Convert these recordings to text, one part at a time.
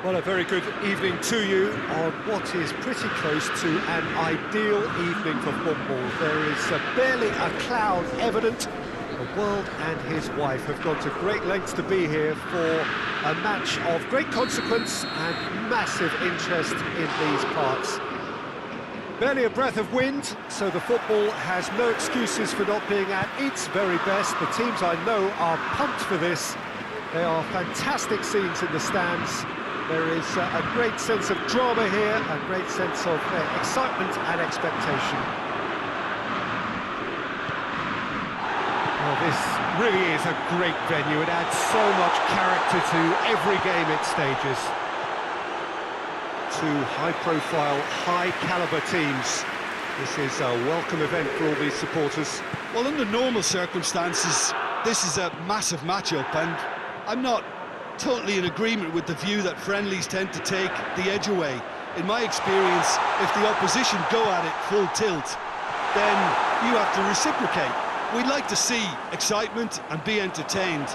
Well, a very good evening to you on what is pretty close to an ideal evening for football. There is barely a cloud evident. The world and his wife have gone to great lengths to be here for a match of great consequence and massive interest in these parts. Barely a breath of wind, so the football has no excuses for not being at its very best. The teams I know are pumped for this. There are fantastic scenes in the stands. There is a great sense of drama here, a great sense of excitement and expectation. Well, this really is a great venue. It adds so much character to every game it stages. Two high-profile, high-caliber teams. This is a welcome event for all these supporters. Well, under normal circumstances, this is a massive matchup, and I'm not totally in agreement with the view that friendlies tend to take the edge away. In my experience, if the opposition go at it full tilt, then you have to reciprocate. We'd like to see excitement and be entertained,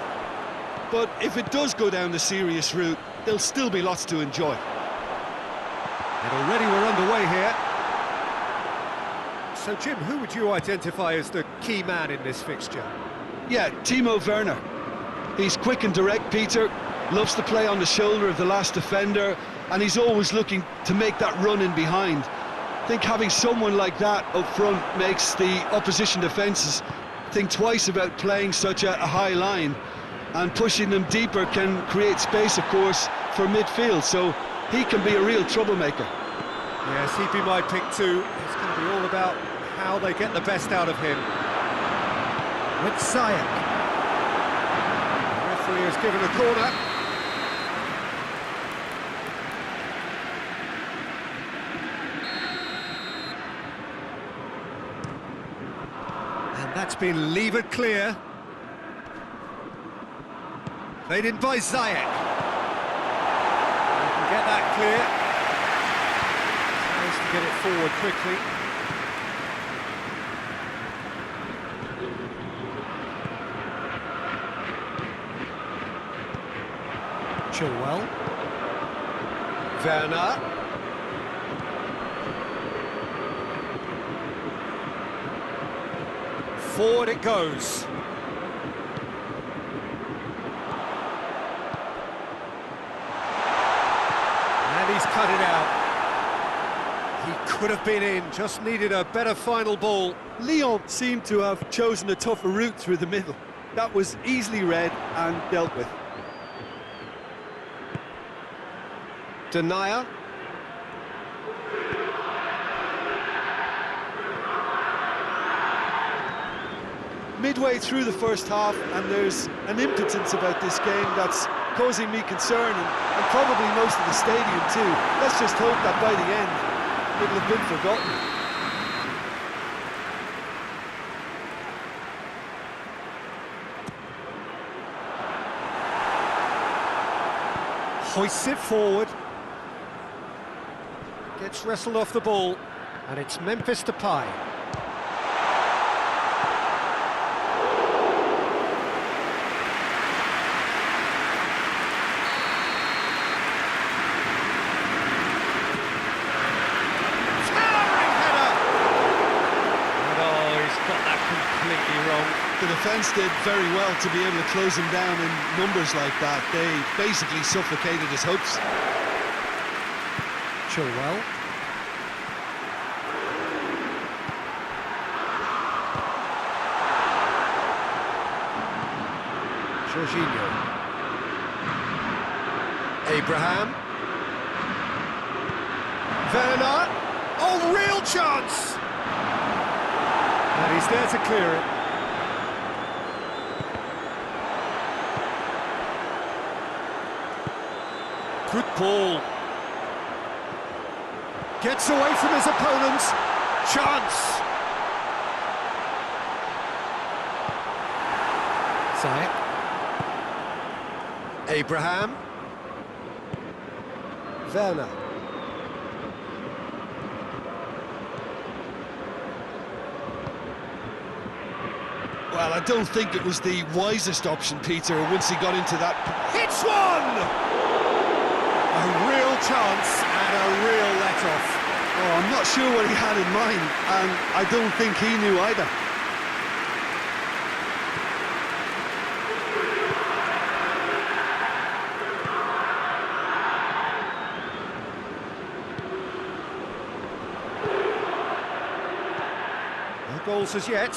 but if it does go down the serious route, there'll still be lots to enjoy. And already we're underway here. So, Jim, who would you identify as the key man in this fixture? Yeah, Timo Werner. He's quick and direct, Peter, loves to play on the shoulder of the last defender, and he's always looking to make that run in behind. I think having someone like that up front makes the opposition defences think twice about playing such a high line, and pushing them deeper can create space, of course, for midfield, so he can be a real troublemaker. Yes, he'd be my pick too. It's going to be all about how they get the best out of him. With Ziyech. The referee has given a corner. And that's been levered clear. Played in by Ziyech. Get that clear. Nice to get it forward quickly. Chilwell. Werner. Forward it goes. He's cut it out. He could have been in, just needed a better final ball. Lyon seemed to have chosen a tougher route through the middle. That was easily read and dealt with. Denier. Midway through the first half, and there's an impotence about this game that's causing me concern, and probably most of the stadium too. Let's just hope that by the end it'll have been forgotten. Hoists it forward. Gets wrestled off the ball, and it's Memphis Depay. The defence did very well to be able to close him down in numbers like that. They basically suffocated his hopes. Chilwell. Jorginho. Abraham. Werner. Oh, real chance! And he's there to clear it. Good ball. Gets away from his opponents. Chance. Ziyech. Abraham. Werner. Well, I don't think it was the wisest option, Peter, once he got into that. Hits one! A real chance and a real let-off. Oh, I'm not sure what he had in mind, and I don't think he knew either. No goals as yet.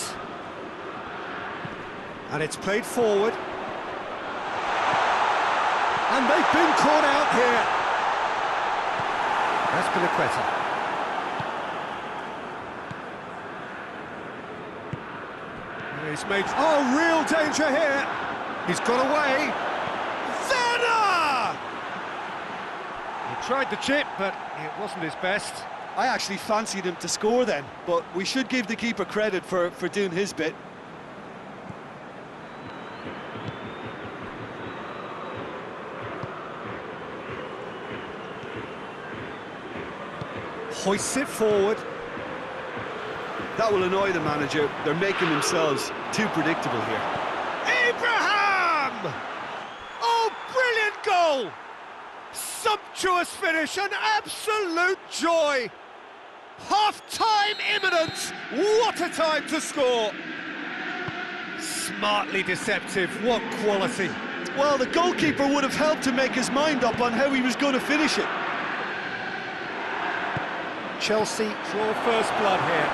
And it's played forward. And they've been caught out here. That's Pinaqueta. He's made... Oh, real danger here. He's got away. Werner! He tried the chip, but it wasn't his best. I actually fancied him to score then, but we should give the keeper credit for doing his bit. Hoists it forward. That will annoy the manager. They're making themselves too predictable here. Abraham! Oh, brilliant goal! Sumptuous finish, an absolute joy! Half-time imminent! What a time to score! Smartly deceptive, what quality! Well, the goalkeeper would have helped to make his mind up on how he was going to finish it. Chelsea draw first blood here.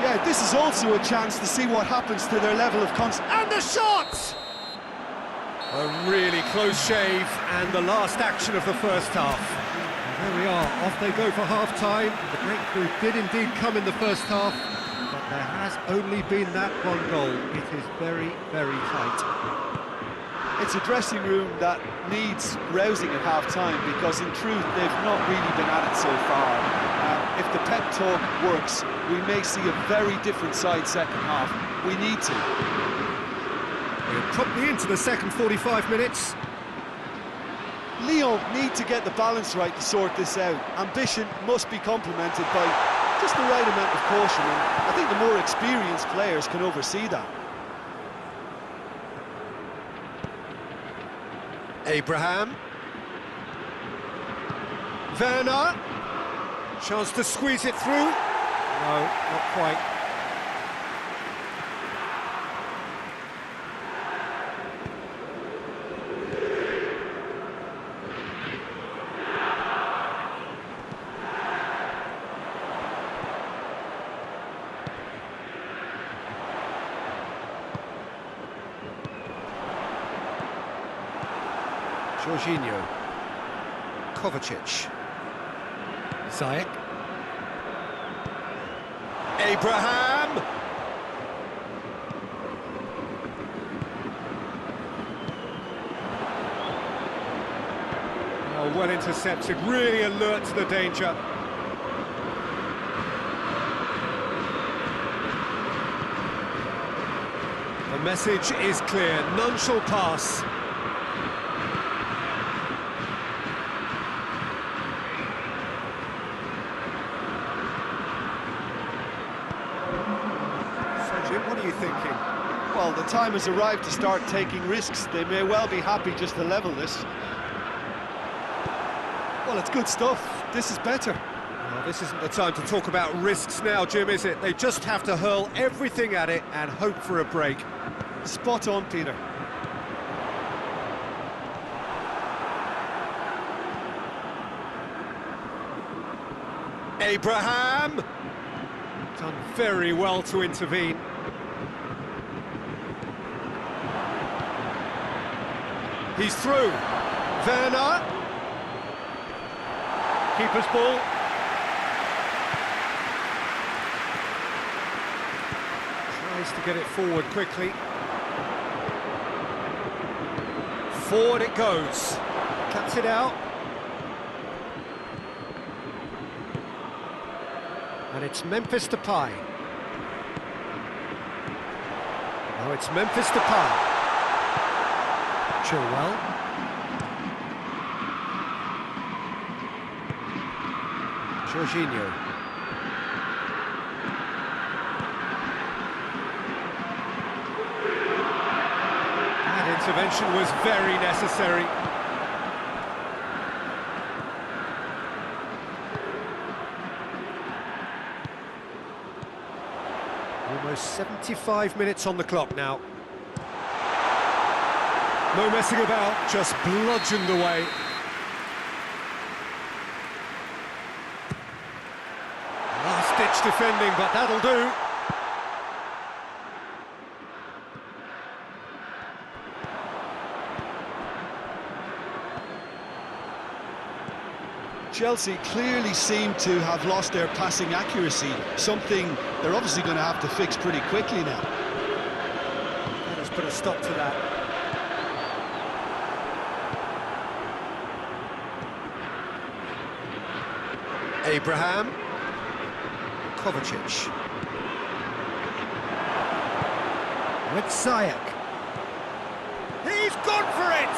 Yeah, this is also a chance to see what happens to their level of concentration. And the shot! A really close shave, and the last action of the first half. And there we are, off they go for half-time. The breakthrough did indeed come in the first half, but there has only been that one goal. It is very, very tight. It's a dressing room that needs rousing at half-time, because in truth they've not really been at it so far. If the pep talk works, we may see a very different side second half. We need to. We're probably into the second 45 minutes. Lyon need to get the balance right to sort this out. Ambition must be complemented by just the right amount of caution, and I think the more experienced players can oversee that. Abraham. Werner. Chance to squeeze it through. No, not quite. Jorginho. Kovacic. Ziyech. Abraham! Oh, well intercepted, really alert to the danger. The message is clear, none shall pass. What are you thinking? Well, the time has arrived to start taking risks. They may well be happy just to level this. Well, it's good stuff. This is better. Well, this isn't the time to talk about risks now, Jim, is it? They just have to hurl everything at it and hope for a break. Spot on, Peter. Abraham! Done very well to intervene. He's through. Werner. Keeper's ball. Tries to get it forward quickly. Forward it goes. Cuts it out. And it's Memphis Depay. Now it's Memphis Depay. Chilwell. Jorginho. That intervention was very necessary. Almost 75 minutes on the clock now. No messing about, just bludgeoned away. Last-ditch defending, but that'll do. Chelsea clearly seem to have lost their passing accuracy, something they're obviously going to have to fix pretty quickly now. Let's put a stop to that. Abraham. Kovacic. With Ziyech. He's gone for it!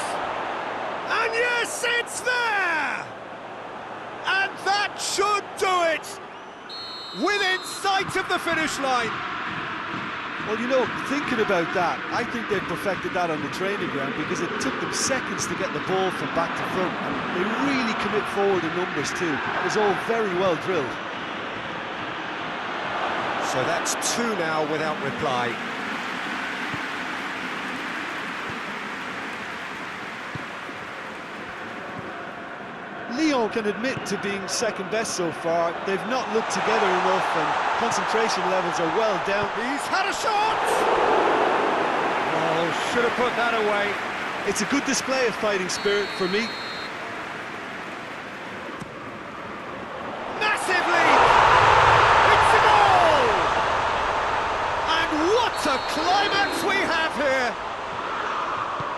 And yes, it's there! And that should do it! Within sight of the finish line. Well, you know, thinking about that, I think they've perfected that on the training ground because it took them seconds to get the ball from back to front, and they really commit forward in numbers too. That was all very well drilled. So that's two now without reply. Lyon can admit to being second best so far. They've not looked together enough and concentration levels are well down. He's had a shot! Oh, should have put that away. It's a good display of fighting spirit for me. Massive lead! It's a goal! And what a climax we have here!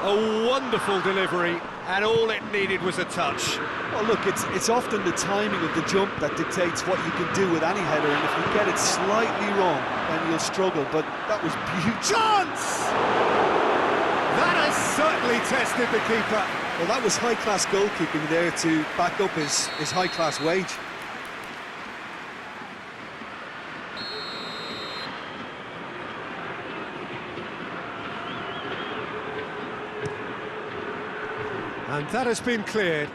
A wonderful delivery, and all it needed was a touch. Well, look, it's often the timing of the jump that dictates what you can do with any header, and if you get it slightly wrong, then you'll struggle, but that was beautiful. Chance! That has certainly tested the keeper. Well, that was high-class goalkeeping there to back up his high-class wage. And that has been cleared.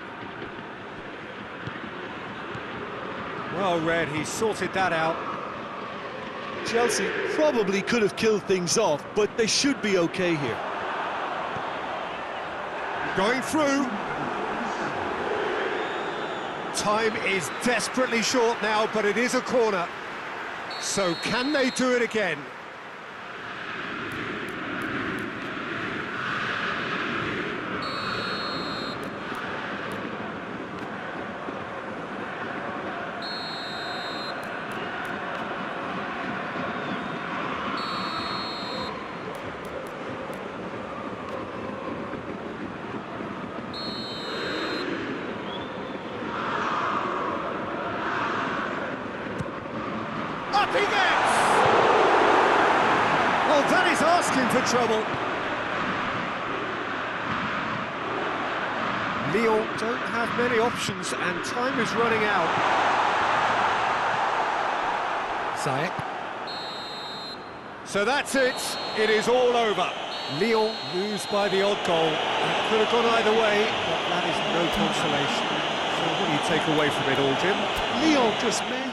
Well read, he sorted that out. Chelsea probably could have killed things off, but they should be okay here. Going through. Time is desperately short now, but it is a corner. So can they do it again? Up he gets! Well, that is asking for trouble. Lyon don't have many options, and time is running out. Ziyech. So that's it. It is all over. Lyon lose by the odd goal. It could have gone either way, but that is no consolation. So what do you take away from it all, Jim? Lyon just made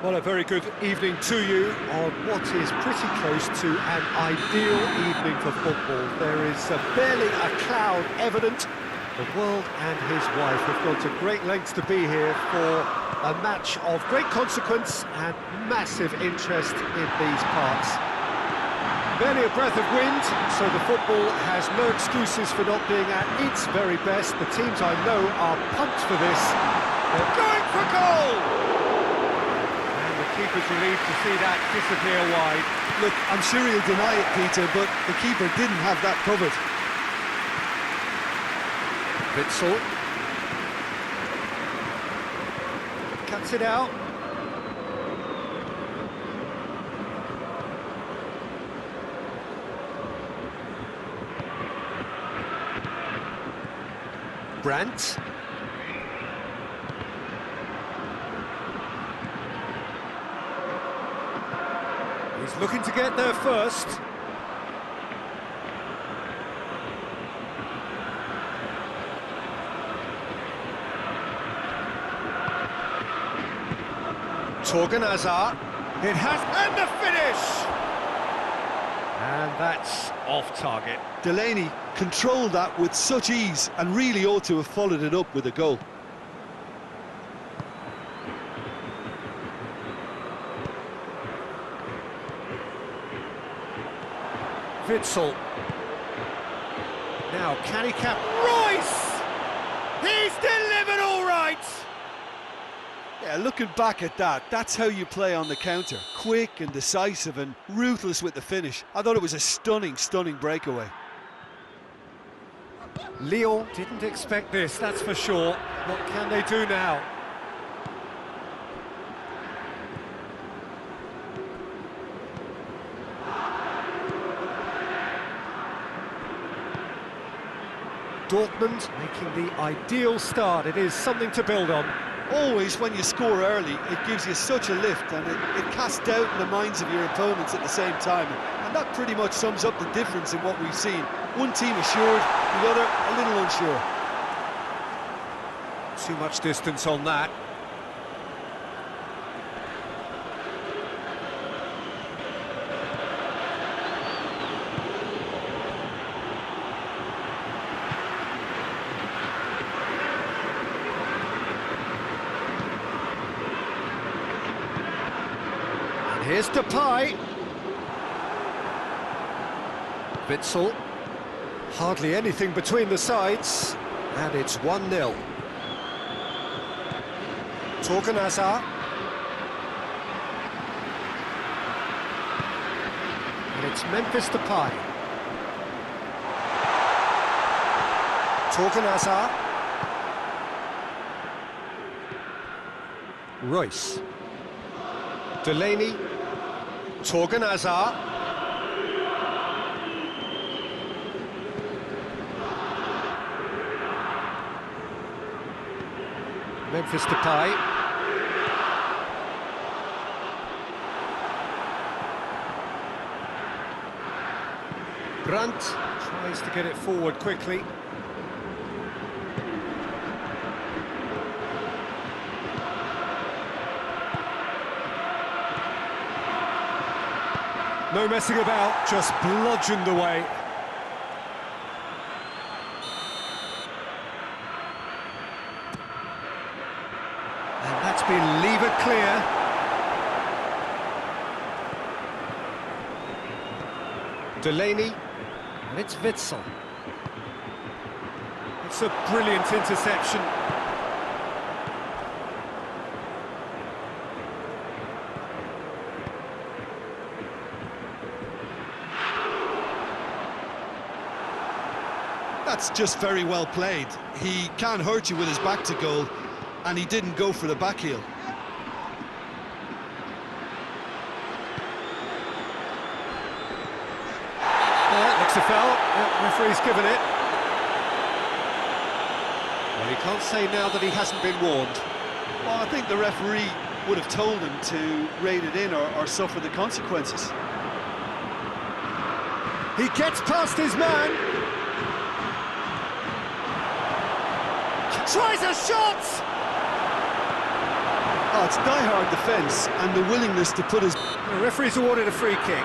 Well, a very good evening to you on what is pretty close to an ideal evening for football. There is barely a cloud evident. The world and his wife have gone to great lengths to be here for a match of great consequence and massive interest in these parts. Barely a breath of wind, so the football has no excuses for not being at its very best. The teams I know are pumped for this. They're going for goal! Keeper's relieved to see that disappear wide. Look, I'm sure he'll deny it, Peter, but the keeper didn't have that covered. Witsel. Cuts it out. Brandt. He's looking to get there first. Torgan Hazard. It has, and the finish! And that's off target. Delaney controlled that with such ease and really ought to have followed it up with a goal. Witsel. Now, can he cap Royce? He's delivered all right! Yeah, looking back at that, that's how you play on the counter. Quick and decisive and ruthless with the finish. I thought it was a stunning, stunning breakaway. Lyon didn't expect this, that's for sure. What can they do now? Dortmund making the ideal start. It is something to build on. Always, when you score early, it gives you such a lift and it casts doubt in the minds of your opponents at the same time. And that pretty much sums up the difference in what we've seen. One team assured, the other a little unsure. Too much distance on that. Here's Depay. Witsel. Hardly anything between the sides. And it's 1-0. Torgan Hazard. And it's Memphis Depay. Torgan Hazard. Royce. Delaney. Torgan Hazard. Memphis Depay. Brandt tries to get it forward quickly. No messing about, just bludgeoned away. And that's been levered clear. Delaney, and it's Witsel. It's a brilliant interception. it's just very well played. He can't hurt you with his back to goal, and he didn't go for the back heel. Looks a foul. Referee's given it. Well, he can't say now that he hasn't been warned. Well, I think the referee would have told him to rein it in or suffer the consequences. He gets past his man. Tries a shot! Oh, it's die-hard defence and the willingness to put his... The referee's awarded a free kick.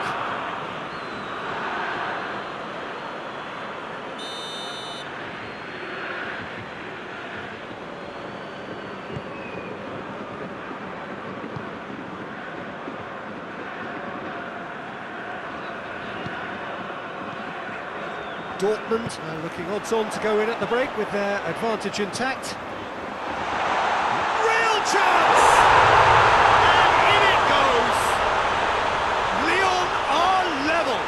Dortmund looking odds-on to go in at the break with their advantage intact. Real chance! And in it goes! Lyon are level!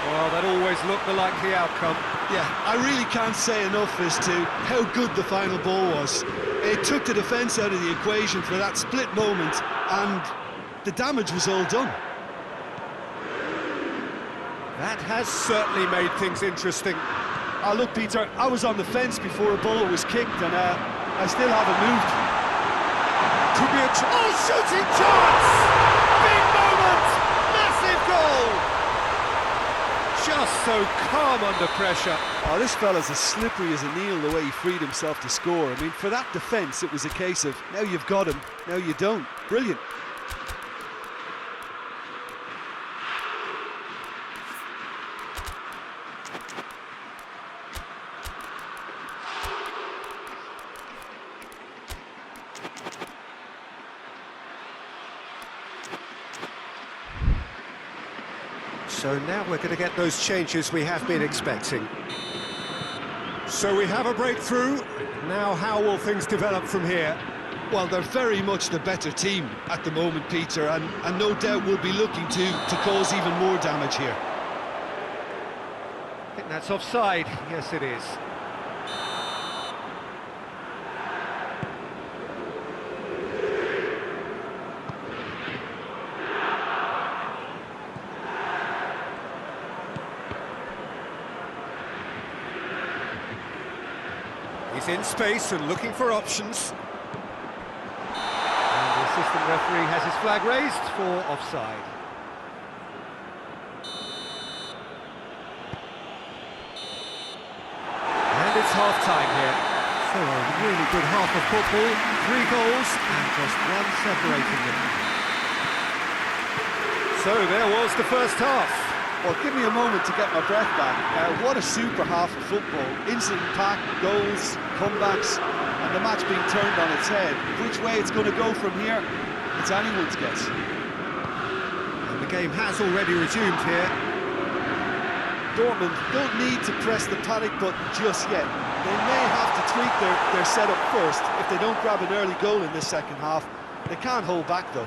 Well, that always looked the likely outcome. Yeah, I really can't say enough as to how good the final ball was. It took the defence out of the equation for that split moment, and the damage was all done. That has certainly made things interesting. Oh, look, Peter, I was on the fence before a ball was kicked, and I still haven't moved. Could be a shooting chance! Big moment! Massive goal! Just so calm under pressure. Oh, this fella's as slippery as a needle the way he freed himself to score. I mean, for that defence, it was a case of, now you've got him, now you don't. Brilliant. So now we're going to get those changes we have been expecting. So we have a breakthrough. Now how will things develop from here? Well, they're very much the better team at the moment, Peter, and no doubt will be looking to cause even more damage here. I think that's offside. Yes, it is. He's in space and looking for options. And the assistant referee has his flag raised for offside. And it's half-time here. So a really good half of football. 3 goals and just one separating them. So there was the first half. Well, give me a moment to get my breath back. What a super half of football. Instant pack, goals, comebacks, and the match being turned on its head. Which way it's going to go from here, it's anyone's guess. And the game has already resumed here. Dortmund don't need to press the panic button just yet. They may have to tweak their setup first if they don't grab an early goal in this second half. They can't hold back, though.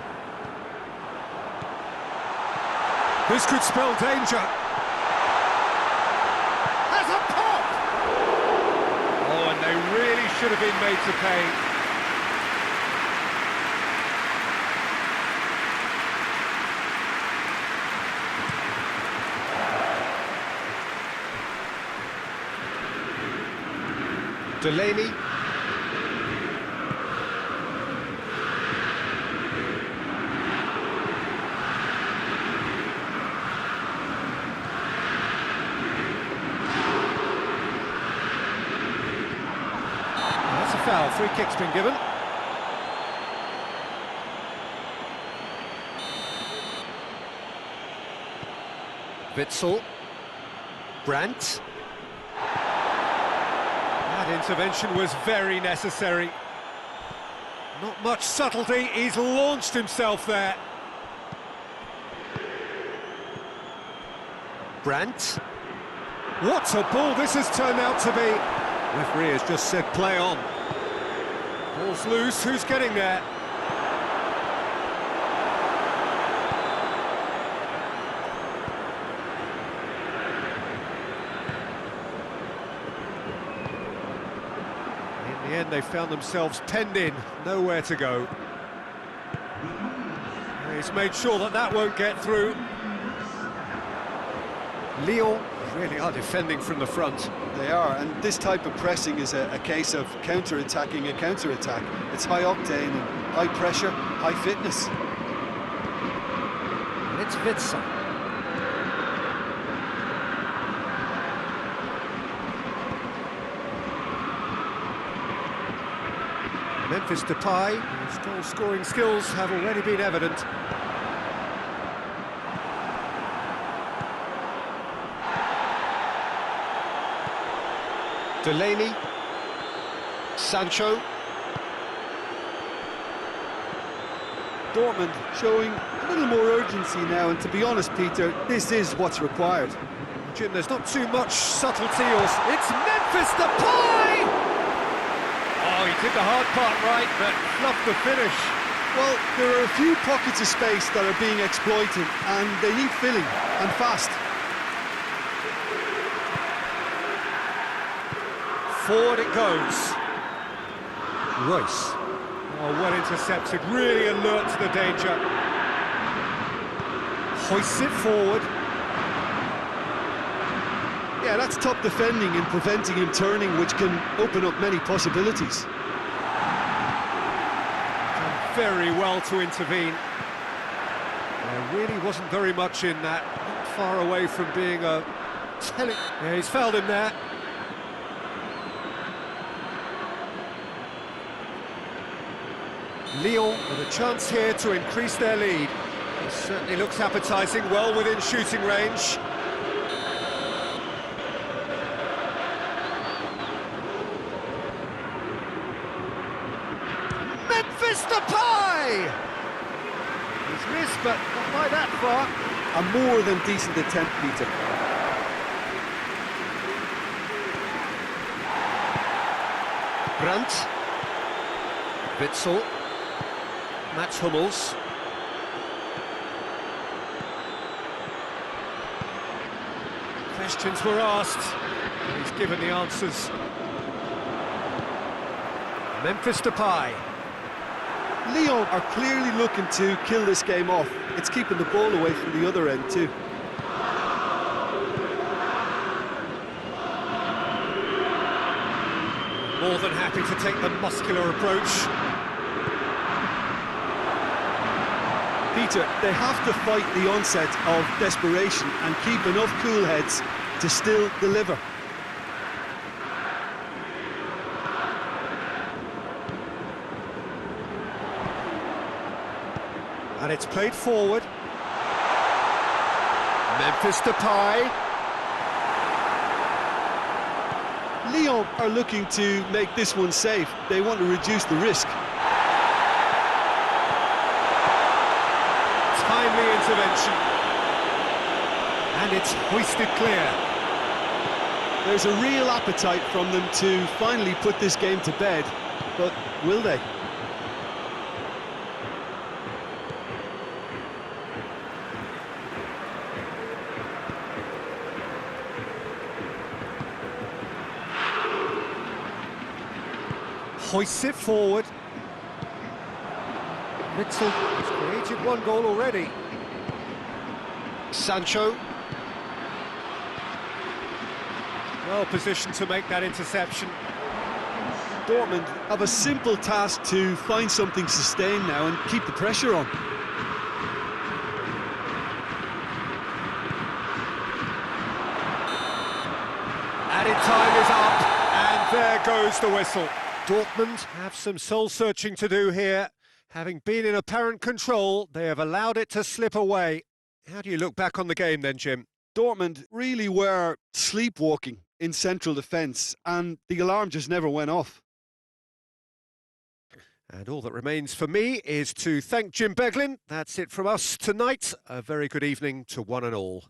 This could spell danger. Has a pop! Oh, and they really should have been made to pay. Delaney. Foul, free kick's been given. Witsel. Brandt. That intervention was very necessary. Not much subtlety, he's launched himself there. Brandt. What a ball this has turned out to be. Referee has just said play on. Ball's loose, who's getting there? In the end, they found themselves penned in, nowhere to go. He's made sure that that won't get through. Lyon really are defending from the front. They are, and this type of pressing is a case of counter-attacking a counter-attack. It's high octane and high pressure, high fitness. And it's Witsel. Memphis Depay, whose goal-scoring skills have already been evident. Delaney, Sancho. Dortmund showing a little more urgency now, and to be honest, Peter, this is what's required. Jim, there's not too much subtlety or... It's Memphis Depay! Oh, he did the hard part right, but fluffed the finish. Well, there are a few pockets of space that are being exploited, and they need filling, and fast. Forward it goes. Royce. Oh, well intercepted, really alert to the danger. Hoists it forward. Yeah, that's top defending and preventing him turning, which can open up many possibilities. Done very well to intervene. There really wasn't very much in that. Not far away from being a... Yeah, he's fouled him there. Lyon with a chance here to increase their lead. It certainly looks appetising, well within shooting range. Memphis Depay! He's missed, but not by that far. A more than decent attempt, Peter. Brandt. Witsel. Mats Hummels. Questions were asked, and he's given the answers. Memphis Depay. Lyon are clearly looking to kill this game off. It's keeping the ball away from the other end too. More than happy to take the muscular approach. Peter, they have to fight the onset of desperation and keep enough cool heads to still deliver. And it's played forward. Memphis Depay. Lyon are looking to make this one safe. They want to reduce the risk. Timely intervention. And it's hoisted clear. There's a real appetite from them to finally put this game to bed, but will they? Hoists it forward. Witsel has created one goal already. Sancho. Well positioned to make that interception. Dortmund have a simple task to find something sustained now and keep the pressure on. Added time is up, and there goes the whistle. Dortmund have some soul-searching to do here. Having been in apparent control, they have allowed it to slip away. How do you look back on the game then, Jim? Dortmund really were sleepwalking in central defence, and the alarm just never went off. And all that remains for me is to thank Jim Beglin. That's it from us tonight. A very good evening to one and all.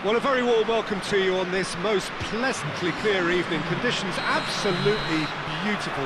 Well, a very warm welcome to you on this most pleasantly clear evening. Conditions absolutely beautiful.